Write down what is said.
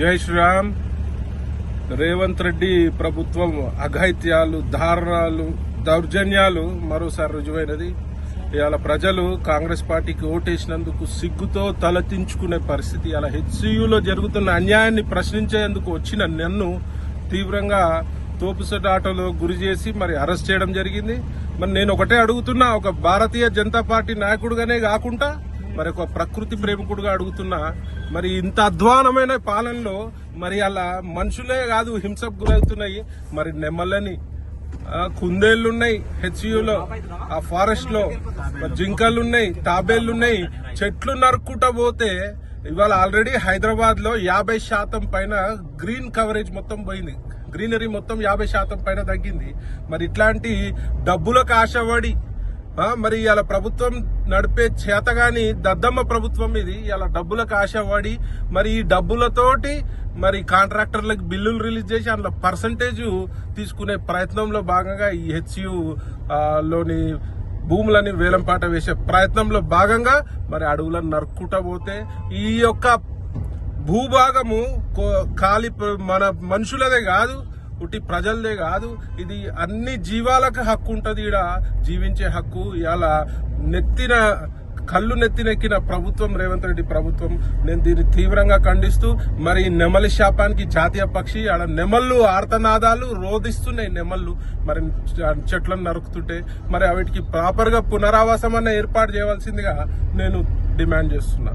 జై శ్రీరామ్. రేవంత్ రెడ్డి ప్రభుత్వం అఘాయిత్యాలు, దారుణాలు, దౌర్జన్యాలు మరోసారి రుజువైనది. ఇవాళ ప్రజలు కాంగ్రెస్ పార్టీకి ఓటేసినందుకు సిగ్గుతో తలదించుకునే పరిస్థితి. ఇలా హెచ్సియులో జరుగుతున్న అన్యాయాన్ని ప్రశ్నించేందుకు వచ్చిన నన్ను తీవ్రంగా తోపుసెట్ ఆటోలో గురి చేసి మరి అరెస్ట్ చేయడం జరిగింది. మరి నేను ఒకటే అడుగుతున్నా, ఒక భారతీయ జనతా పార్టీ నాయకుడుగానే కాకుండా మరి ఒక ప్రకృతి ప్రేమికుడుగా అడుగుతున్నా, మరి ఇంత అధ్వానమైన పాలనలో మరి అలా మనుషులే కాదు హింసకు గురవుతున్నాయి. మరి నెమ్మలని కుందేళ్లున్నాయి హెచ్యులో, ఆ ఫారెస్ట్ లో జింకలున్నాయి, తాబేళ్లున్నాయి. చెట్లు నరుక్కుంటా పోతే ఇవాళ ఆల్రెడీ హైదరాబాద్ లో 50% పైన గ్రీన్ కవరేజ్ మొత్తం పోయింది. గ్రీనరీ మొత్తం 50% పైన తగ్గింది. మరి ఇట్లాంటి డబ్బులకు ఆశపడి మరి ఇలా ప్రభుత్వం నడిపే చేతగాని దద్దమ్మ ప్రభుత్వం ఇది. ఇలా డబ్బులకు ఆశపడి మరి ఈ డబ్బులతోటి మరి కాంట్రాక్టర్లకు బిల్లులు రిలీజ్ చేసి అందులో పర్సంటేజ్ తీసుకునే ప్రయత్నంలో భాగంగా ఈ హెచ్యు లోని భూములని వేలంపాట వేసే ప్రయత్నంలో భాగంగా మరి అడవులను నరుక్కుంటా పోతే ఈ యొక్క భూభాగము ఖాళీ మన మనుషులదే కాదు, ఉట్టి ప్రజలదే కాదు, ఇది అన్ని జీవాలకు హక్కు ఉంటది. ఈడ జీవించే హక్కు. ఇలా కళ్ళు నెత్తినెక్కిన ప్రభుత్వం రేవంత్ రెడ్డి ప్రభుత్వం. నేను దీన్ని తీవ్రంగా ఖండిస్తూ మరి నెమలి శాపానికి జాతీయ పక్షి ఆడ నెమళ్ళు ఆర్తనాదాలు రోధిస్తున్నాయి. నెమళ్ళు మరి చెట్లను నరుకుతుంటే మరి వాటికి ప్రాపర్ గా పునరావాసం అన్న ఏర్పాటు చేయవలసిందిగా నేను డిమాండ్ చేస్తున్నా.